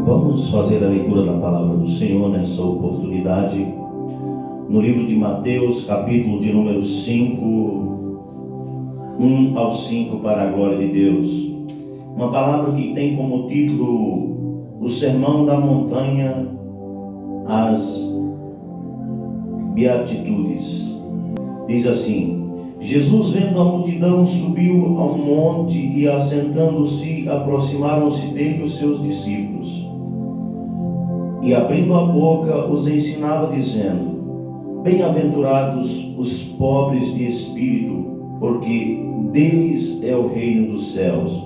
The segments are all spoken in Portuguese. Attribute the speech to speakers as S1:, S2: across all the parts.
S1: Vamos fazer a leitura da palavra do Senhor nessa oportunidade, no livro de Mateus, capítulo de número 5, 1 ao 5, para a glória de Deus. Uma palavra que tem como título o Sermão da Montanha, as Beatitudes. Diz assim: Jesus, vendo a multidão, subiu a um monte e, assentando-se, aproximaram-se dele os seus discípulos. E, abrindo a boca, os ensinava, dizendo: Bem-aventurados os pobres de espírito, porque deles é o reino dos céus.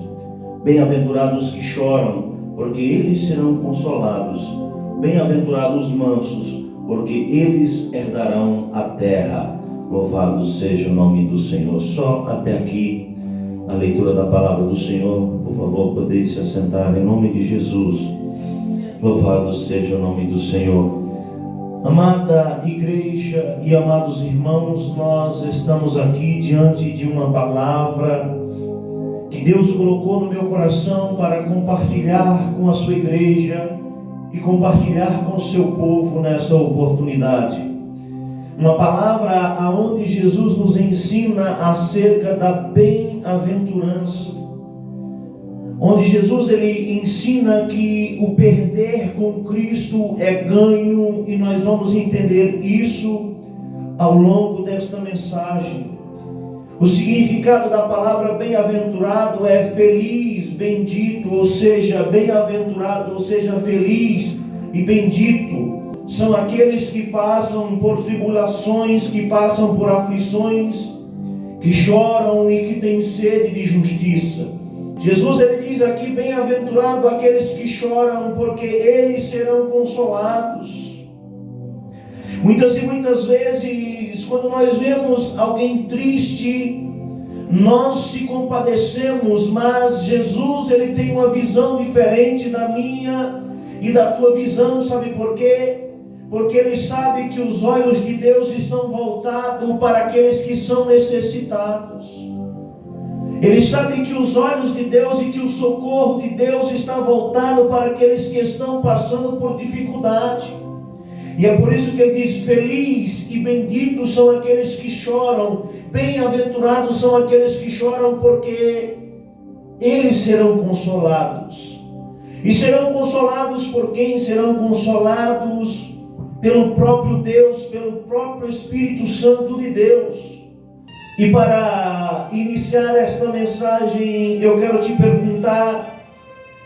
S1: Bem-aventurados que choram, porque eles serão consolados. Bem-aventurados os mansos, porque eles herdarão a terra. Louvado seja o nome do Senhor. Só até aqui a leitura da palavra do Senhor. Por favor, podeis se assentar em nome de Jesus. Louvado seja o nome do Senhor. Amada igreja e amados irmãos, nós estamos aqui diante de uma palavra que Deus colocou no meu coração para compartilhar com a sua igreja e compartilhar com o seu povo nessa oportunidade. Uma palavra aonde Jesus nos ensina acerca da bem-aventurança, onde Jesus ele ensina que o perder com Cristo é ganho, e nós vamos entender isso ao longo desta mensagem. O significado da palavra bem-aventurado é feliz, bendito, ou seja, bem-aventurado, ou seja, feliz e bendito. São aqueles que passam por tribulações, que passam por aflições, que choram e que têm sede de justiça. Jesus ele diz aqui: bem-aventurado aqueles que choram, porque eles serão consolados. Muitas e muitas vezes, quando nós vemos alguém triste, nós se compadecemos, mas Jesus ele tem uma visão diferente da minha e da tua visão. Sabe por quê? Porque ele sabe que os olhos de Deus estão voltados para aqueles que são necessitados. Ele sabe que os olhos de Deus e que o socorro de Deus está voltado para aqueles que estão passando por dificuldade. E é por isso que ele diz: feliz e benditos são aqueles que choram, bem-aventurados são aqueles que choram, porque eles serão consolados. E serão consolados por quem? Serão consolados pelo próprio Deus, pelo próprio Espírito Santo de Deus. E para iniciar esta mensagem, eu quero te perguntar: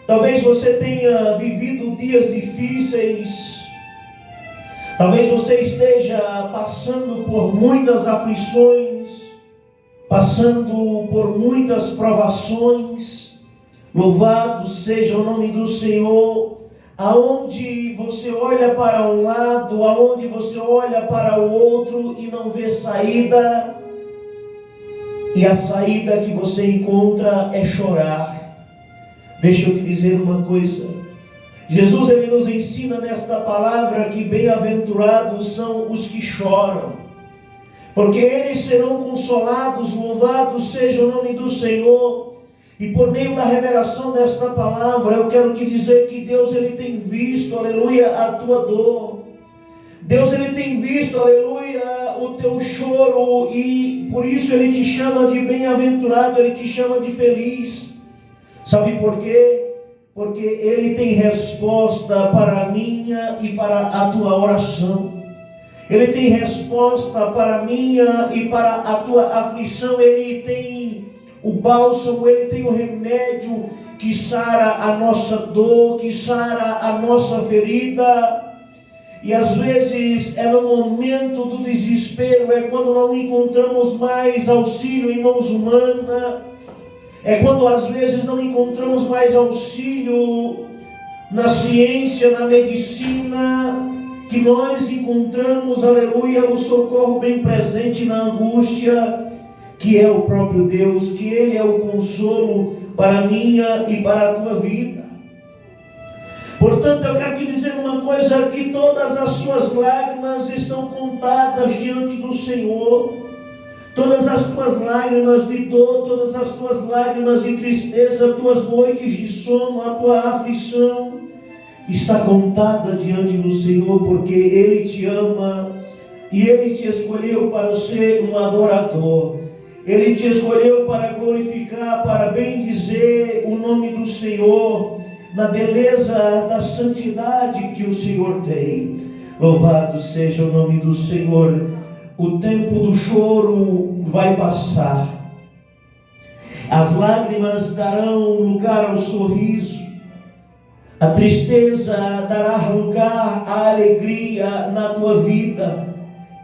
S1: talvez você tenha vivido dias difíceis, talvez você esteja passando por muitas aflições, passando por muitas provações. Louvado seja o nome do Senhor. Aonde você olha para um lado, aonde você olha para o outro e não vê saída, e a saída que você encontra é chorar. Deixa eu te dizer uma coisa: Jesus ele nos ensina nesta palavra que bem-aventurados são os que choram, porque eles serão consolados. Louvado seja o nome do Senhor. E por meio da revelação desta palavra, eu quero te dizer que Deus ele tem visto, aleluia, a tua dor. Deus ele tem visto, aleluia, o teu choro, e por isso ele te chama de bem-aventurado, ele te chama de feliz. Sabe por quê? Porque ele tem resposta para a minha e para a tua oração. Ele tem resposta para a minha e para a tua aflição. Ele tem o bálsamo, ele tem o remédio que sara a nossa dor, que sara a nossa ferida. E às vezes é no momento do desespero, é quando não encontramos mais auxílio em mãos humanas, é quando às vezes não encontramos mais auxílio na ciência, na medicina, que nós encontramos, aleluia, o socorro bem presente na angústia, que é o próprio Deus, que Ele é o consolo para a minha e para a tua vida. Portanto, eu quero te dizer uma coisa: que todas as suas lágrimas estão contadas diante do Senhor. Todas as tuas lágrimas de dor, todas as tuas lágrimas de tristeza, tuas noites de sono, a tua aflição, está contada diante do Senhor, porque Ele te ama e Ele te escolheu para ser um adorador. Ele te escolheu para glorificar, para bendizer o nome do Senhor, na beleza da santidade que o Senhor tem. Louvado seja o nome do Senhor. O tempo do choro vai passar. As lágrimas darão lugar ao sorriso. A tristeza dará lugar à alegria na tua vida.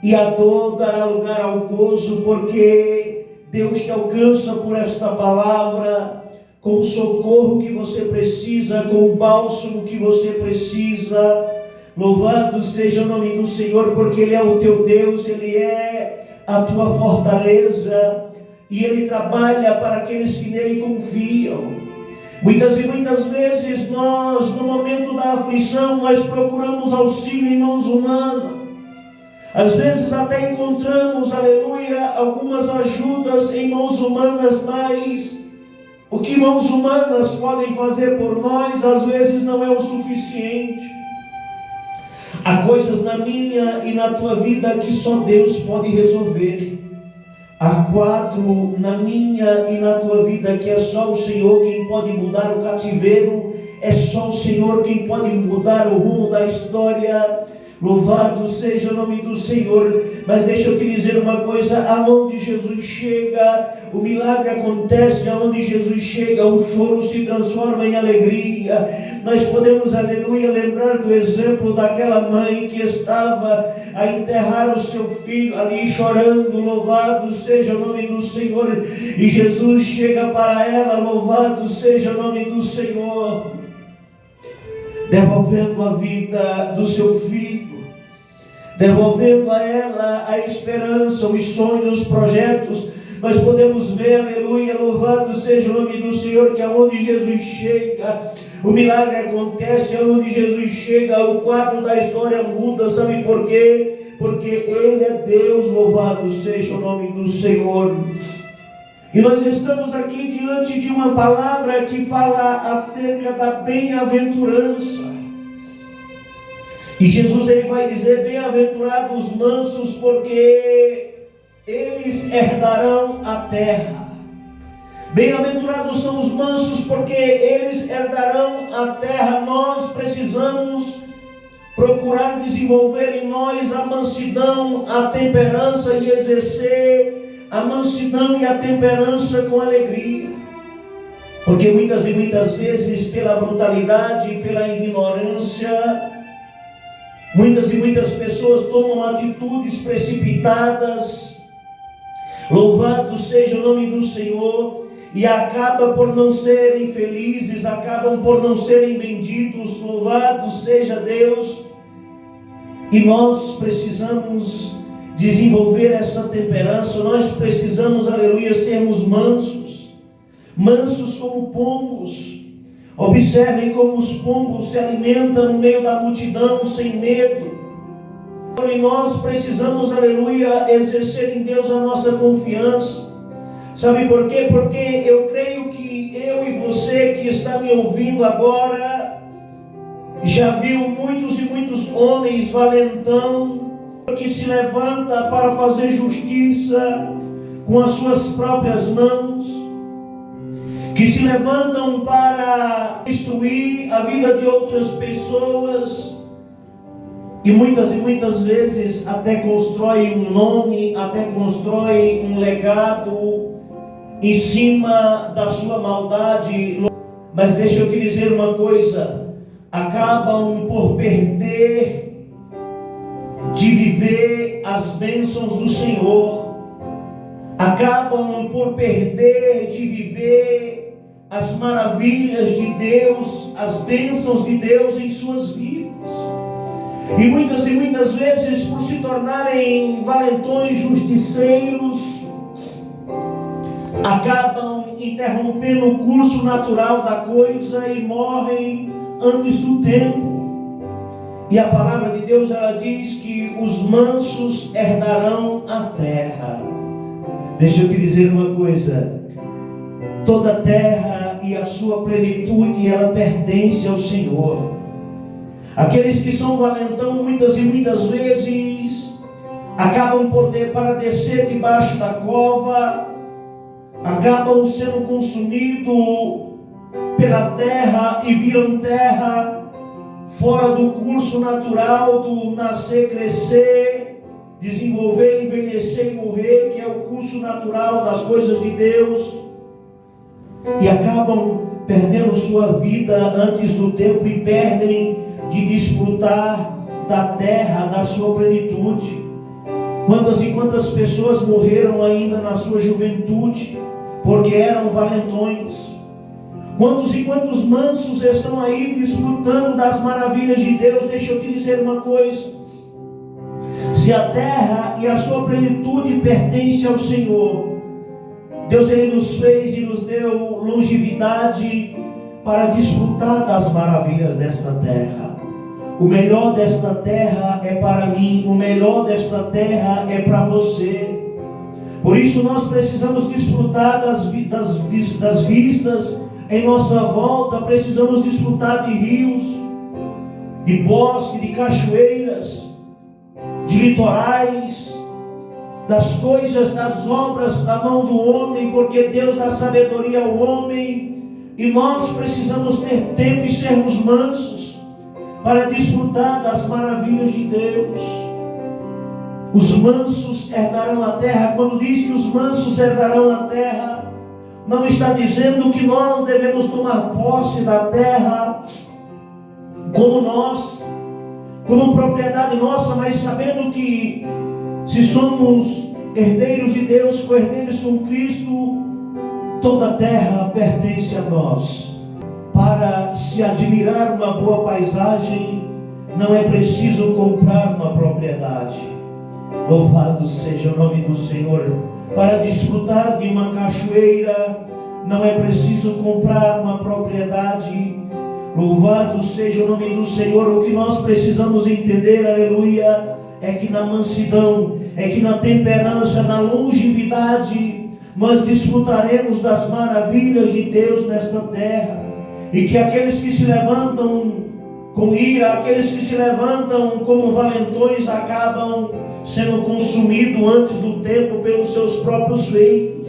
S1: E a dor dará lugar ao gozo, porque Deus te alcança por esta palavra, com o socorro que você precisa, com o bálsamo que você precisa. Louvado seja o nome do Senhor, porque Ele é o teu Deus, Ele é a tua fortaleza, e Ele trabalha para aqueles que nele confiam. Muitas e muitas vezes nós, no momento da aflição, nós procuramos auxílio em mãos humanas. Às vezes até encontramos, aleluia, algumas ajudas em mãos humanas, mas o que mãos humanas podem fazer por nós, às vezes não é o suficiente. Há coisas na minha e na tua vida que só Deus pode resolver. Há quadro na minha e na tua vida que é só o Senhor quem pode mudar o cativeiro, é só o Senhor quem pode mudar o rumo da história. Louvado seja o nome do Senhor. Mas deixa eu te dizer uma coisa: aonde Jesus chega, o milagre acontece. Aonde Jesus chega, o choro se transforma em alegria. Nós podemos, aleluia, lembrar do exemplo daquela mãe que estava a enterrar o seu filho ali chorando. Louvado seja o nome do Senhor. E Jesus chega para ela, louvado seja o nome do Senhor, devolvendo a vida do seu filho, devolvendo a ela a esperança, os sonhos, os projetos. Nós podemos ver, aleluia, louvado seja o nome do Senhor, que aonde Jesus chega, o milagre acontece. Aonde Jesus chega, o quadro da história muda. Sabe por quê? Porque Ele é Deus, louvado seja o nome do Senhor. E nós estamos aqui diante de uma palavra que fala acerca da bem-aventurança. E Jesus, Ele vai dizer: bem-aventurados os mansos, porque eles herdarão a terra. Bem-aventurados são os mansos, porque eles herdarão a terra. Nós precisamos procurar desenvolver em nós a mansidão, a temperança, e exercer a mansidão e a temperança com alegria. Porque muitas e muitas vezes, pela brutalidade, pela ignorância, muitas e muitas pessoas tomam atitudes precipitadas. Louvado seja o nome do Senhor. E acabam por não serem felizes, acabam por não serem benditos. Louvado seja Deus. E nós precisamos desenvolver essa temperança. Nós precisamos, aleluia, sermos mansos. Mansos como pombos. Observem como os pombos se alimentam no meio da multidão, sem medo. E nós precisamos, aleluia, exercer em Deus a nossa confiança. Sabe por quê? Porque eu creio que eu e você que está me ouvindo agora já viu muitos e muitos homens valentão que se levanta para fazer justiça com as suas próprias mãos, que se levantam para destruir a vida de outras pessoas, e muitas vezes até constrói um nome, até constrói um legado em cima da sua maldade. Mas deixa eu te dizer uma coisa: acabam por perder de viver as bênçãos do Senhor, acabam por perder de viver as maravilhas de Deus, as bênçãos de Deus em suas vidas. E muitas vezes, por se tornarem valentões, justiceiros, acabam interrompendo o curso natural da coisa e morrem antes do tempo. E a palavra de Deus, ela diz que os mansos herdarão a terra. Deixa eu te dizer uma coisa: toda a terra e a sua plenitude, ela pertence ao Senhor. Aqueles que são valentão, muitas e muitas vezes, acabam por ter para descer debaixo da cova, acabam sendo consumidos pela terra e viram terra fora do curso natural do nascer, crescer, desenvolver, envelhecer e morrer, que é o curso natural das coisas de Deus, e acabam perdendo sua vida antes do tempo e perdem de desfrutar da terra, da sua plenitude. Quantas e quantas pessoas morreram ainda na sua juventude, porque eram valentões? Quantos e quantos mansos estão aí desfrutando das maravilhas de Deus? Deixa eu te dizer uma coisa: se a terra e a sua plenitude pertencem ao Senhor, Deus Ele nos fez e nos deu longevidade para desfrutar das maravilhas desta terra. O melhor desta terra é para mim, o melhor desta terra é para você. Por isso nós precisamos desfrutar das vistas em nossa volta, precisamos desfrutar de rios, de bosque, de cachoeiras, de litorais, das coisas, das obras da mão do homem, porque Deus dá sabedoria ao homem, e nós precisamos ter tempo e sermos mansos para desfrutar das maravilhas de Deus. Os mansos herdarão a terra. Quando diz que os mansos herdarão a terra, não está dizendo que nós devemos tomar posse da terra como propriedade nossa, mas sabendo que se somos herdeiros de Deus, co-herdeiros com Cristo, toda a terra pertence a nós. Para se admirar uma boa paisagem, não é preciso comprar uma propriedade. Louvado seja o nome do Senhor. Para desfrutar de uma cachoeira, não é preciso comprar uma propriedade. Louvado seja o nome do Senhor. O que nós precisamos entender, aleluia, é que na mansidão, é que na temperança, na longevidade, nós desfrutaremos das maravilhas de Deus nesta terra. E que aqueles que se levantam com ira, aqueles que se levantam como valentões, acabam sendo consumidos antes do tempo pelos seus próprios feitos.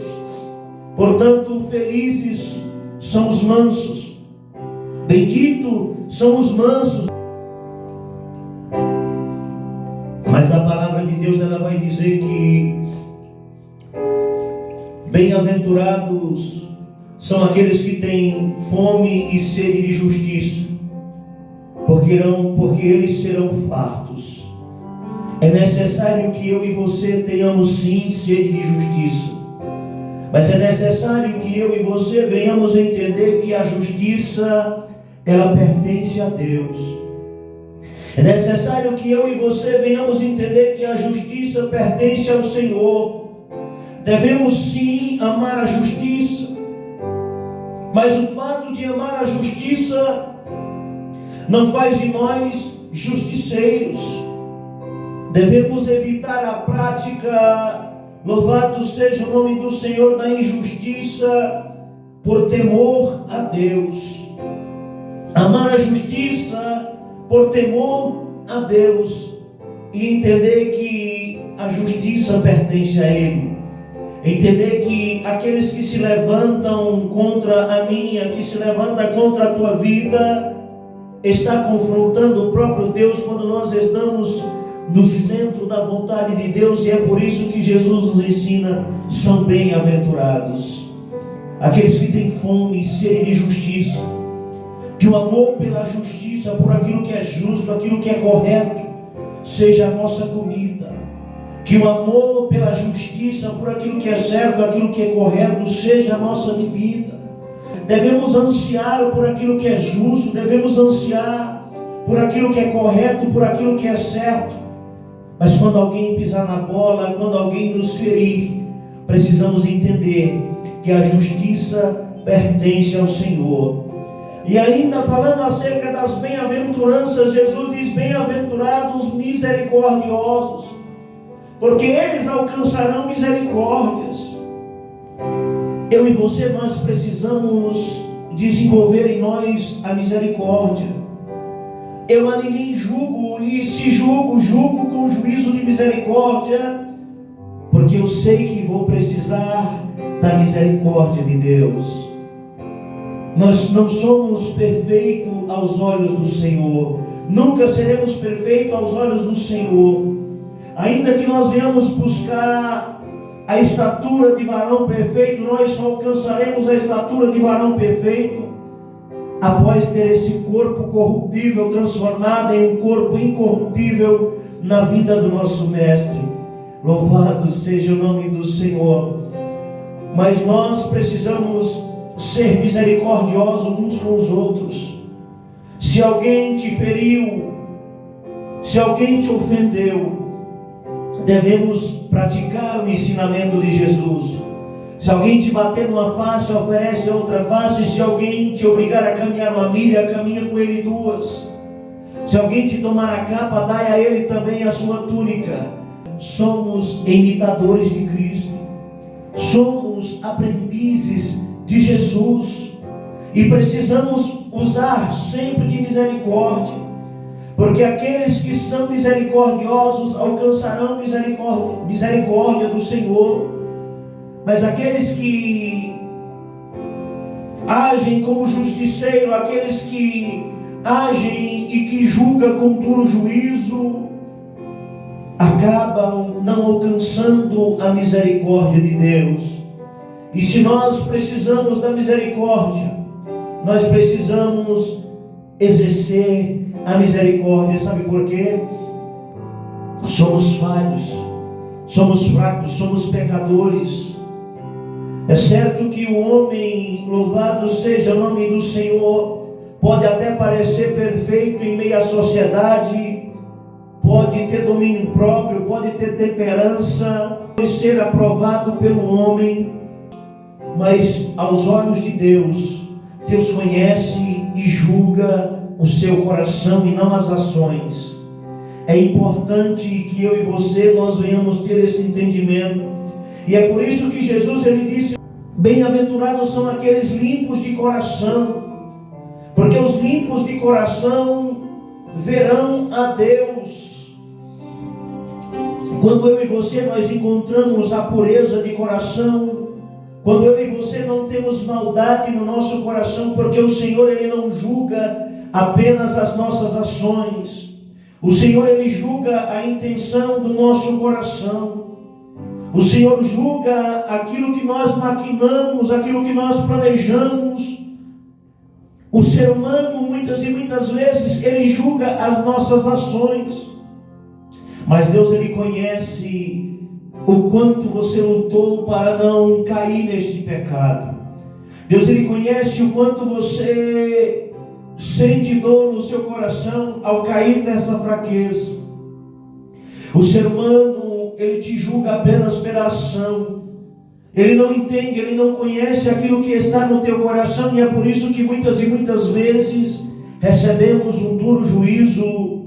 S1: Portanto, felizes são os mansos, bendito são os mansos. Mas a palavra de Deus, ela vai dizer que bem-aventurados são aqueles que têm fome e sede de justiça, porque eles serão fartos. É necessário que eu e você tenhamos sim sede de justiça, mas é necessário que eu e você venhamos entender que a justiça, ela pertence a Deus. É necessário que eu e você venhamos entender que a justiça pertence ao Senhor. Devemos sim amar a justiça, mas o fato de amar a justiça não faz de nós justiceiros. Devemos evitar a prática, louvado seja o nome do Senhor, da injustiça, por temor a Deus. Amar a justiça por temor a Deus e entender que a justiça pertence a Ele. Entender que aqueles que se levantam contra a minha, que se levanta contra a tua vida, está confrontando o próprio Deus quando nós estamos no centro da vontade de Deus. E é por isso que Jesus nos ensina: são bem-aventurados aqueles que têm fome e sede de justiça, que o amor pela justiça, por aquilo que é justo, aquilo que é correto, seja a nossa comida. Que o amor pela justiça, por aquilo que é certo, aquilo que é correto, seja a nossa bebida. Devemos ansiar por aquilo que é justo, devemos ansiar por aquilo que é correto, por aquilo que é certo. Mas quando alguém pisar na bola, quando alguém nos ferir, precisamos entender que a justiça pertence ao Senhor. E ainda falando acerca das bem-aventuranças, Jesus diz: bem-aventurados misericordiosos, porque eles alcançarão misericórdias. Eu e você, nós precisamos desenvolver em nós a misericórdia. Eu a ninguém julgo, e se julgo, julgo com juízo de misericórdia, porque eu sei que vou precisar da misericórdia de Deus. Nós não somos perfeitos aos olhos do Senhor, nunca seremos perfeitos aos olhos do Senhor. Ainda que nós venhamos buscar a estatura de varão perfeito, nós só alcançaremos a estatura de varão perfeito após ter esse corpo corruptível transformado em um corpo incorruptível na vida do nosso Mestre. Louvado seja o nome do Senhor. Mas nós precisamos ser misericordiosos uns com os outros. Se alguém te feriu, se alguém te ofendeu, devemos praticar o ensinamento de Jesus. Se alguém te bater numa face, oferece outra face. Se alguém te obrigar a caminhar uma milha, caminha com ele duas. Se alguém te tomar a capa, dai a ele também a sua túnica. Somos imitadores de Cristo, somos aprendizes de Jesus, e precisamos usar sempre de misericórdia, porque aqueles que são misericordiosos alcançarão misericórdia do Senhor. Mas aqueles que agem como justiceiro, aqueles que agem e que julgam com duro juízo, acabam não alcançando a misericórdia de Deus. E se nós precisamos da misericórdia, nós precisamos exercer a misericórdia. Sabe por quê? Somos falhos, somos fracos, somos pecadores. É certo que o homem, louvado seja o nome do Senhor, pode até parecer perfeito em meio à sociedade, pode ter domínio próprio, pode ter temperança, pode ser aprovado pelo homem, mas aos olhos de Deus, Deus conhece e julga o seu coração e não as ações. É importante que eu e você, nós venhamos ter esse entendimento. E é por isso que Jesus, ele disse: bem-aventurados são aqueles limpos de coração, porque os limpos de coração verão a Deus. Quando eu e você, nós encontramos a pureza de coração, quando eu e você não temos maldade no nosso coração, porque o Senhor, ele não julga apenas as nossas ações, o Senhor, ele julga a intenção do nosso coração. O Senhor julga aquilo que nós maquinamos, aquilo que nós planejamos. O ser humano, muitas e muitas vezes, ele julga as nossas ações. Mas Deus, ele conhece o quanto você lutou para não cair neste pecado. Deus, ele conhece o quanto você sente dor no seu coração ao cair nessa fraqueza. O ser humano, ele te julga apenas pela ação. Ele não entende, ele não conhece aquilo que está no teu coração, e é por isso que muitas e muitas vezes recebemos um duro juízo,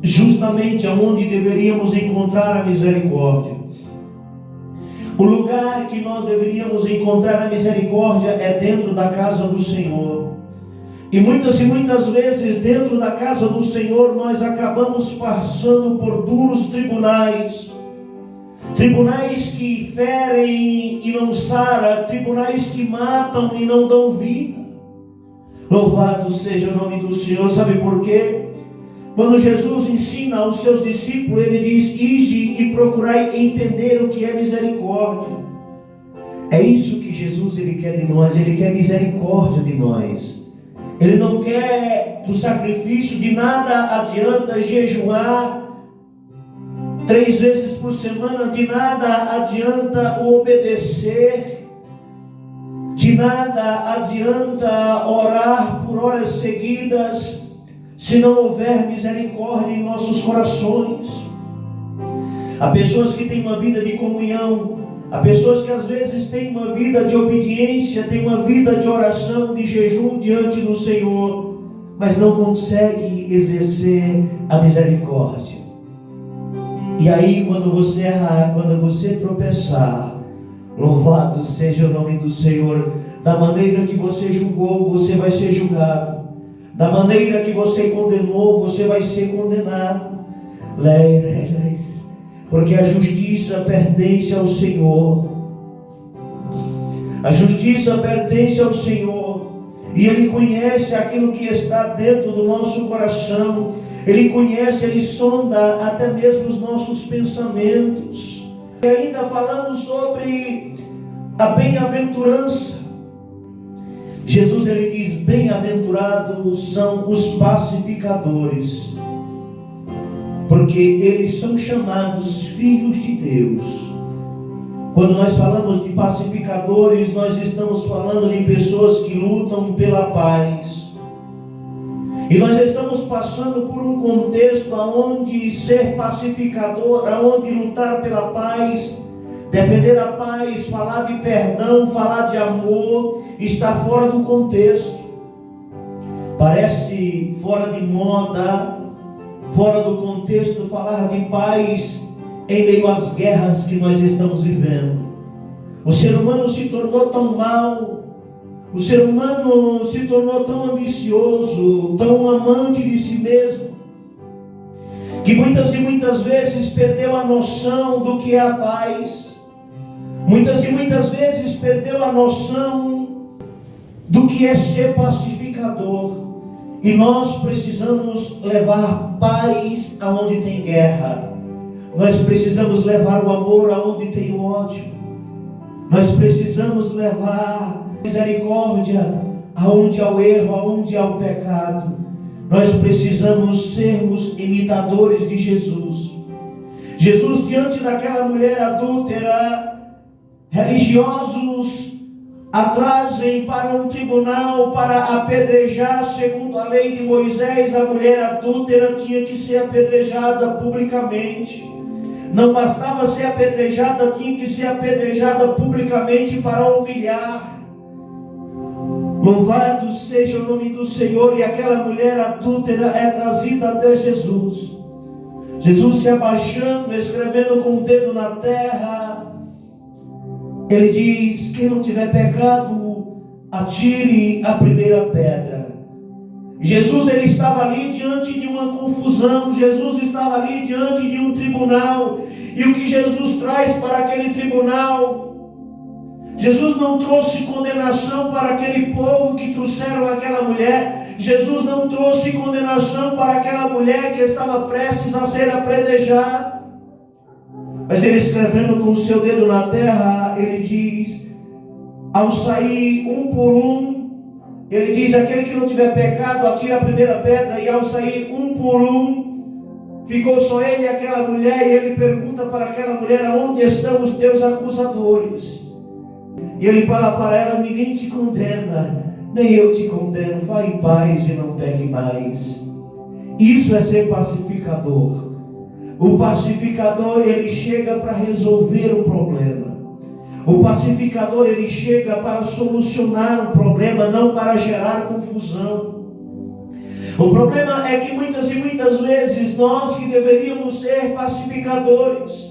S1: justamente aonde deveríamos encontrar a misericórdia. O lugar que nós deveríamos encontrar a misericórdia é dentro da casa do Senhor. E muitas vezes dentro da casa do Senhor nós acabamos passando por duros tribunais. Tribunais que ferem e não saram, tribunais que matam e não dão vida. Louvado seja o nome do Senhor. Sabe por quê? Quando Jesus ensina aos seus discípulos, ele diz: ide e procurai entender o que é misericórdia. É isso que Jesus, ele quer de nós. Ele quer misericórdia de nós. Ele não quer do sacrifício. De nada adianta jejuar 3 vezes por semana, de nada adianta o obedecer, de nada adianta orar por horas seguidas, se não houver misericórdia em nossos corações. Há pessoas que têm uma vida de comunhão, há pessoas que às vezes têm uma vida de obediência, têm uma vida de oração, de jejum diante do Senhor, mas não conseguem exercer a misericórdia. E aí, quando você errar, quando você tropeçar, louvado seja o nome do Senhor, Da maneira que você julgou, você vai ser julgado. Da maneira que você condenou, você vai ser condenado. Porque a justiça pertence ao Senhor. A justiça pertence ao Senhor. E Ele conhece aquilo que está dentro do nosso coração. Ele conhece, Ele sonda até mesmo os nossos pensamentos. E ainda falamos sobre a bem-aventurança. Jesus, Ele diz: bem-aventurados são os pacificadores, porque eles são chamados filhos de Deus. Quando nós falamos de pacificadores, nós estamos falando de pessoas que lutam pela paz. E nós estamos passando por um contexto onde ser pacificador, onde lutar pela paz, defender a paz, falar de perdão, falar de amor, está fora do contexto. Parece fora de moda, fora do contexto falar de paz em meio às guerras que nós estamos vivendo. O ser humano se tornou tão mau, o ser humano se tornou tão ambicioso, tão amante de si mesmo, que muitas e muitas vezes perdeu a noção do que é a paz. Muitas e muitas vezes perdeu a noção do que é ser pacificador. E nós precisamos levar paz aonde tem guerra. Nós precisamos levar o amor aonde tem ódio. Nós precisamos levar misericórdia aonde há o erro, aonde há o pecado. Nós precisamos sermos imitadores de Jesus. Jesus, diante daquela mulher adúltera, religiosos a trazem para um tribunal para apedrejar. Segundo a lei de Moisés, a mulher adúltera tinha que ser apedrejada publicamente. Não bastava ser apedrejada, tinha que ser apedrejada publicamente para humilhar. Louvado seja o nome do Senhor. E aquela mulher adúltera é trazida até Jesus. Jesus se abaixando, escrevendo com o dedo na terra, Ele diz: quem não tiver pecado, atire a primeira pedra. Jesus, Ele estava ali diante de uma confusão. Jesus estava ali diante de um tribunal. E o que Jesus traz para aquele tribunal? Jesus não trouxe condenação para aquele povo que trouxeram aquela mulher. Jesus não trouxe condenação para aquela mulher que estava prestes a ser apedrejada. Mas Ele, escrevendo com o seu dedo na terra, Ele diz: ao sair um por um, Ele diz: aquele que não tiver pecado, atira a primeira pedra. E ao sair um por um, ficou só ele e aquela mulher. E Ele pergunta para aquela mulher: aonde estão os teus acusadores? E Ele fala para ela: ninguém te condena, nem eu te condeno. Vá em paz e não peque mais. Isso é ser pacificador. O pacificador, ele chega para resolver o problema. O pacificador, ele chega para solucionar o problema, não para gerar confusão. O problema é que muitas e muitas vezes nós que deveríamos ser pacificadores,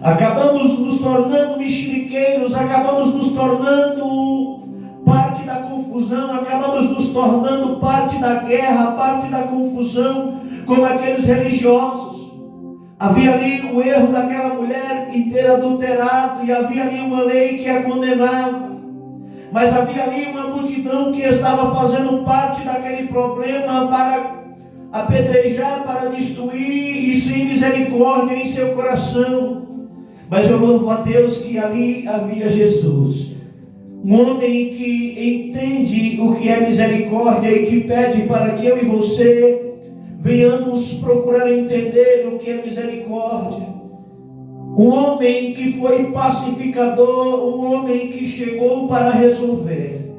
S1: acabamos nos tornando mexeriqueiros, acabamos nos tornando parte da confusão, acabamos nos tornando parte da guerra, parte da confusão, como aqueles religiosos. Havia ali o erro daquela mulher inteira adulterada, e havia ali uma lei que a condenava. Mas havia ali uma multidão que estava fazendo parte daquele problema para apedrejar, para destruir, e sem misericórdia em seu coração. Mas eu louvo a Deus que ali havia Jesus, um homem que entende o que é misericórdia e que pede para que eu e você venhamos procurar entender o que é misericórdia. Um homem que foi pacificador, um homem que chegou para resolver.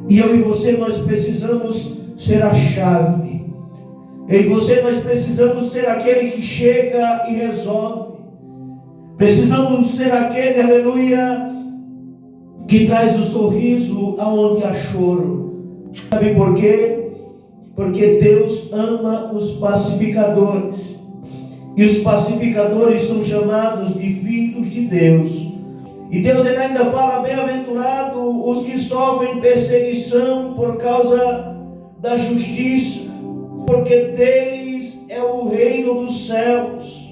S1: E eu e você, nós precisamos ser a chave. Eu e você, nós precisamos ser aquele que chega e resolve. Precisamos ser aquele, aleluia, que traz o sorriso aonde há choro. Sabe por quê? Porque Deus ama os pacificadores. E os pacificadores são chamados de filhos de Deus. E Deus ele ainda fala: bem-aventurado os que sofrem perseguição por causa da justiça, porque deles é o reino dos céus.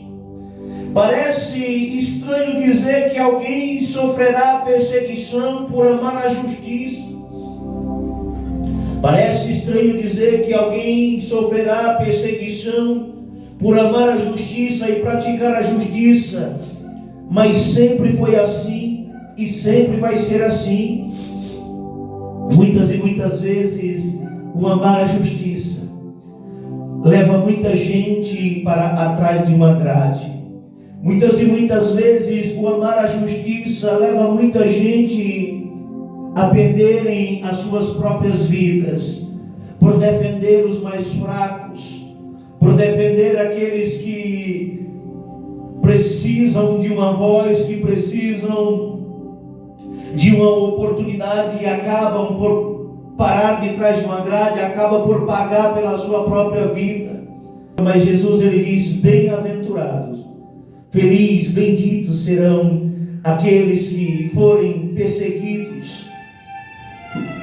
S1: Parece estranho dizer que alguém sofrerá perseguição por amar a justiça. Parece estranho dizer que alguém sofrerá perseguição por amar a justiça e praticar a justiça, mas sempre foi assim e sempre vai ser assim. Muitas e muitas vezes o amar a justiça leva muita gente para atrás de uma grade. Muitas e muitas vezes o amar a justiça leva muita gente a perderem as suas próprias vidas, por defender os mais fracos, por defender aqueles que precisam de uma voz, que precisam de uma oportunidade e acabam por parar de trás de uma grade, acabam por pagar pela sua própria vida. Mas Jesus ele diz: bem-aventurados, felizes, benditos serão aqueles que forem perseguidos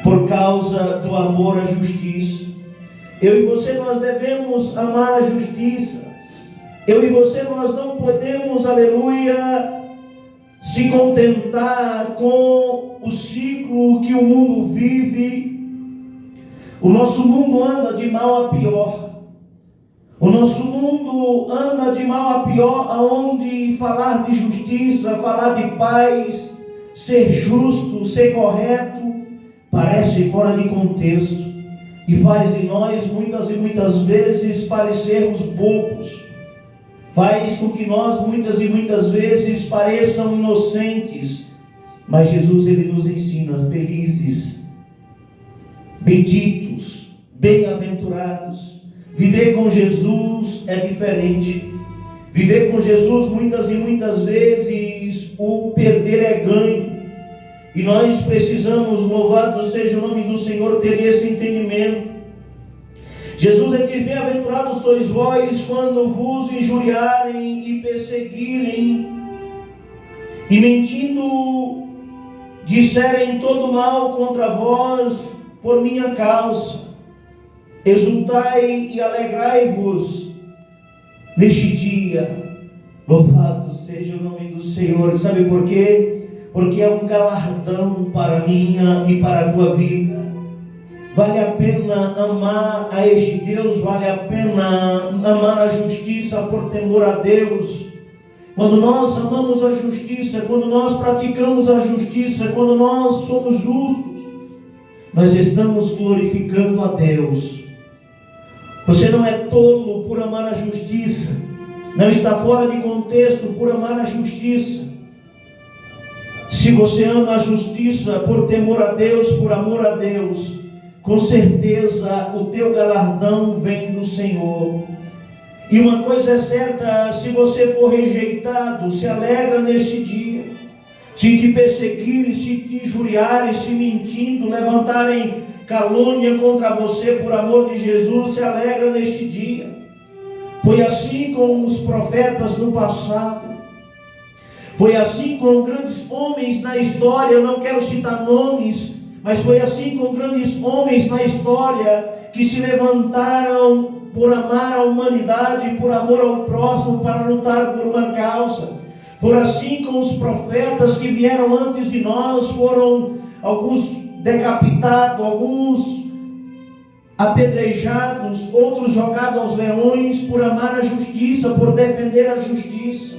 S1: por causa do amor à justiça. Eu e você, nós devemos amar a justiça. Eu e você, nós não podemos, aleluia, se contentar com o ciclo que o mundo vive. O nosso mundo anda de mal a pior. O nosso mundo anda de mal a pior, aonde falar de justiça, falar de paz, ser justo, ser correto, parece fora de contexto e faz de nós muitas e muitas vezes parecermos bobos. Faz com que nós muitas e muitas vezes pareçam inocentes. Mas Jesus ele nos ensina: felizes, benditos, bem-aventurados. Viver com Jesus é diferente. Viver com Jesus muitas e muitas vezes o perder é ganho. E nós precisamos, louvado seja o nome do Senhor, ter esse entendimento. Jesus diz: bem-aventurados sois vós quando vos injuriarem e perseguirem, e mentindo disserem todo mal contra vós por minha causa. Exultai e alegrai-vos neste dia. Louvado seja o nome do Senhor. Sabe por quê? Porque é um galardão para a minha e para a tua vida. Vale a pena amar a este Deus, vale a pena amar a justiça por temor a Deus. Quando nós amamos a justiça, quando nós praticamos a justiça, quando nós somos justos, nós estamos glorificando a Deus. Você não é tolo por amar a justiça, não está fora de contexto por amar a justiça. Se você ama a justiça por temor a Deus, por amor a Deus, com certeza o teu galardão vem do Senhor. E uma coisa é certa: se você for rejeitado, se alegra nesse dia. Se te perseguirem, se te injuriarem, se mentindo, levantarem calúnia contra você por amor de Jesus, se alegra neste dia. Foi assim com os profetas no passado. Foi assim com grandes homens na história. Eu não quero citar nomes, mas foi assim com grandes homens na história que se levantaram por amar a humanidade, por amor ao próximo, para lutar por uma causa. Foi assim com os profetas que vieram antes de nós. Foram alguns decapitados, alguns apedrejados, outros jogados aos leões por amar a justiça, por defender a justiça.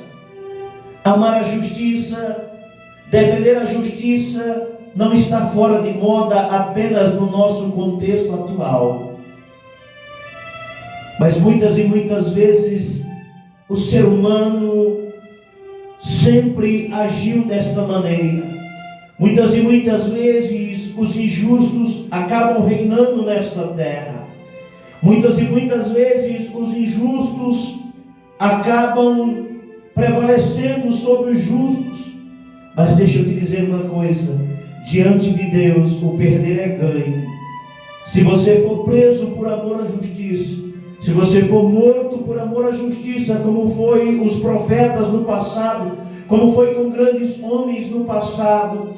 S1: Amar a justiça, defender a justiça não está fora de moda apenas no nosso contexto atual. Mas muitas e muitas vezes o ser humano sempre agiu desta maneira. Muitas e muitas vezes os injustos acabam reinando nesta terra. Muitas e muitas vezes os injustos acabam prevalecendo sobre os justos. Mas deixa eu te dizer uma coisa: diante de Deus o perder é ganho. Se você for preso por amor à justiça, se você for morto por amor à justiça, como foi os profetas no passado, como foi com grandes homens no passado,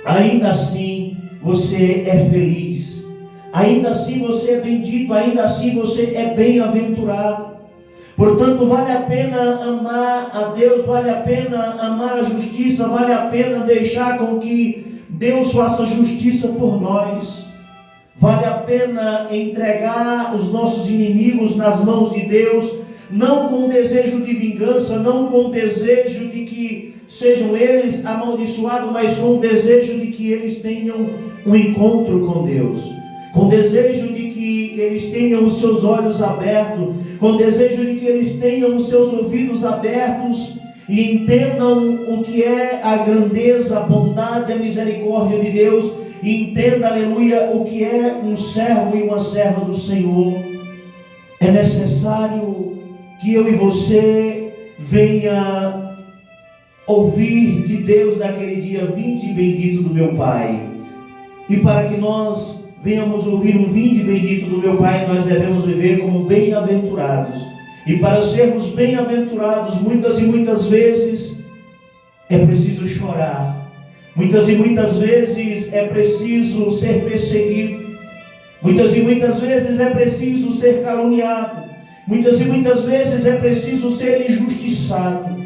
S1: ainda assim você é feliz, ainda assim você é bendito, ainda assim você é bem-aventurado. Portanto, vale a pena amar a Deus, vale a pena amar a justiça, vale a pena deixar com que Deus faça justiça por nós. Vale a pena entregar os nossos inimigos nas mãos de Deus, não com desejo de vingança, não com desejo de que sejam eles amaldiçoados, mas com desejo de que eles tenham um encontro com Deus, com desejo de que eles tenham os seus olhos abertos, com desejo de que eles tenham os seus ouvidos abertos e entendam o que é a grandeza, a bondade, a misericórdia de Deus, e entenda, aleluia, o que é um servo e uma serva do Senhor. É necessário que eu e você venha ouvir de Deus naquele dia: vinde bendito do meu Pai. E para que nós venhamos ouvir um vinde bendito do meu Pai, nós devemos viver como bem-aventurados. E para sermos bem-aventurados, muitas e muitas vezes é preciso chorar. Muitas e muitas vezes é preciso ser perseguido. Muitas e muitas vezes é preciso ser caluniado. Muitas e muitas vezes é preciso ser injustiçado.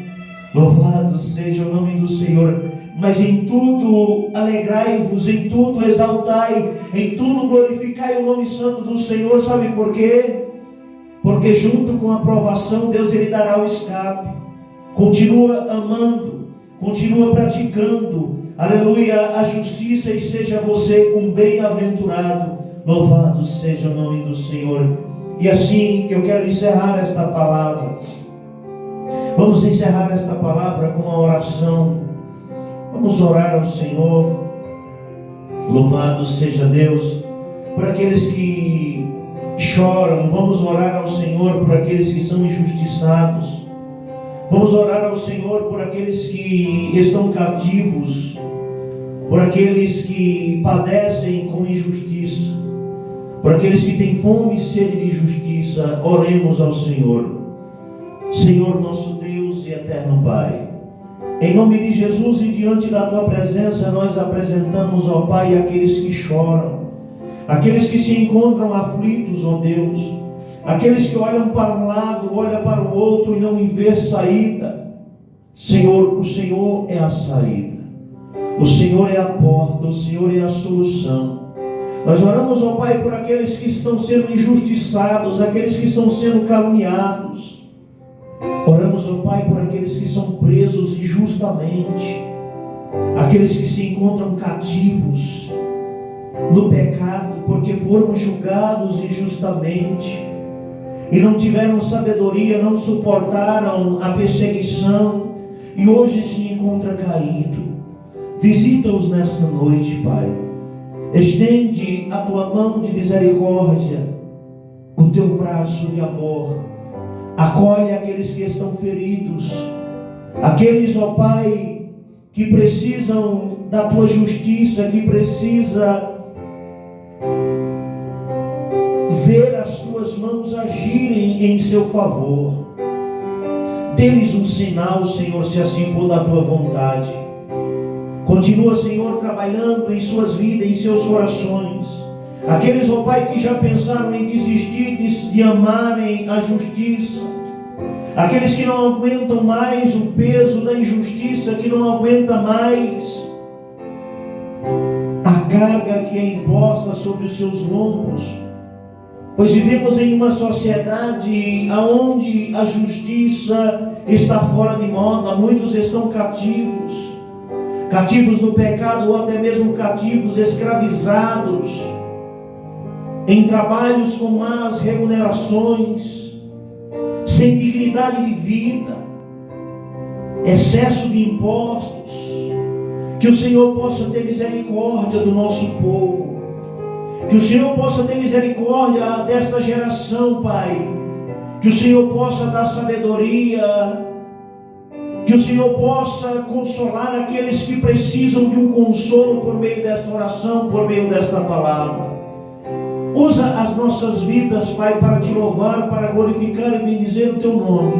S1: Louvado seja o nome do Senhor. Mas em tudo alegrai-vos, em tudo exaltai, em tudo glorificai o nome santo do Senhor. Sabe por quê? Porque junto com a aprovação, Deus Ele dará o escape. Continua amando, continua praticando, aleluia, a justiça, e seja você um bem-aventurado. Louvado seja o nome do Senhor. E assim eu quero encerrar esta palavra. Vamos encerrar esta palavra com uma oração. Vamos orar ao Senhor. Louvado seja Deus por aqueles que choram. Vamos orar ao Senhor por aqueles que são injustiçados. Vamos orar ao Senhor por aqueles que estão cativos, por aqueles que padecem com injustiça, por aqueles que têm fome e sede de justiça. Oremos ao Senhor. Senhor nosso Deus e eterno Pai, em nome de Jesus e diante da Tua presença, nós apresentamos, ó Pai, aqueles que choram, aqueles que se encontram aflitos, ó Deus, aqueles que olham para um lado, olham para o outro e não vê saída. Senhor, o Senhor é a saída, o Senhor é a porta, o Senhor é a solução. Nós oramos, ó Pai, por aqueles que estão sendo injustiçados, aqueles que estão sendo caluniados. Oramos, ó Pai, por aqueles que são presos injustamente, aqueles que se encontram cativos no pecado, porque foram julgados injustamente e não tiveram sabedoria, não suportaram a perseguição e hoje se encontra caído. Visita-os nesta noite, Pai. Estende a Tua mão de misericórdia, o Teu braço de amor. Acolhe aqueles que estão feridos, aqueles, ó Pai, que precisam da Tua justiça, que precisa ver as Tuas mãos agirem em seu favor. Dê-lhes um sinal, Senhor, se assim for da Tua vontade. Continua, Senhor, trabalhando em suas vidas, em seus corações. Aqueles, ó Pai, que já pensaram em desistir de amarem a justiça. Aqueles que não aguentam mais o peso da injustiça, que não aguentam mais a carga que é imposta sobre os seus lombos. Pois vivemos em uma sociedade onde a justiça está fora de moda. Muitos estão cativos. Cativos no pecado, ou até mesmo cativos, escravizados em trabalhos com más remunerações, sem dignidade de vida, excesso de impostos. Que o Senhor possa ter misericórdia do nosso povo, que o Senhor possa ter misericórdia desta geração, Pai, que o Senhor possa dar sabedoria, que o Senhor possa consolar aqueles que precisam de um consolo por meio desta oração, por meio desta palavra. Usa as nossas vidas, Pai, para Te louvar, para glorificar e bendizer o Teu nome.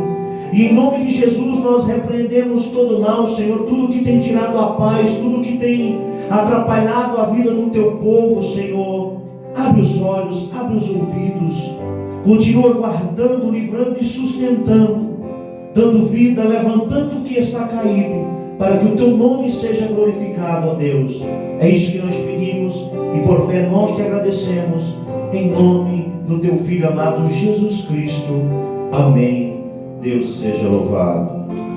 S1: E em nome de Jesus nós repreendemos todo mal, Senhor, tudo que tem tirado a paz, tudo que tem atrapalhado a vida do teu povo, Senhor. Abre os olhos, abre os ouvidos, continua guardando, livrando e sustentando, dando vida, levantando o que está caído, para que o teu nome seja glorificado, ó Deus. É isso que nós pedimos e por fé nós te agradecemos, em nome do teu Filho amado Jesus Cristo. Amém. Deus seja louvado.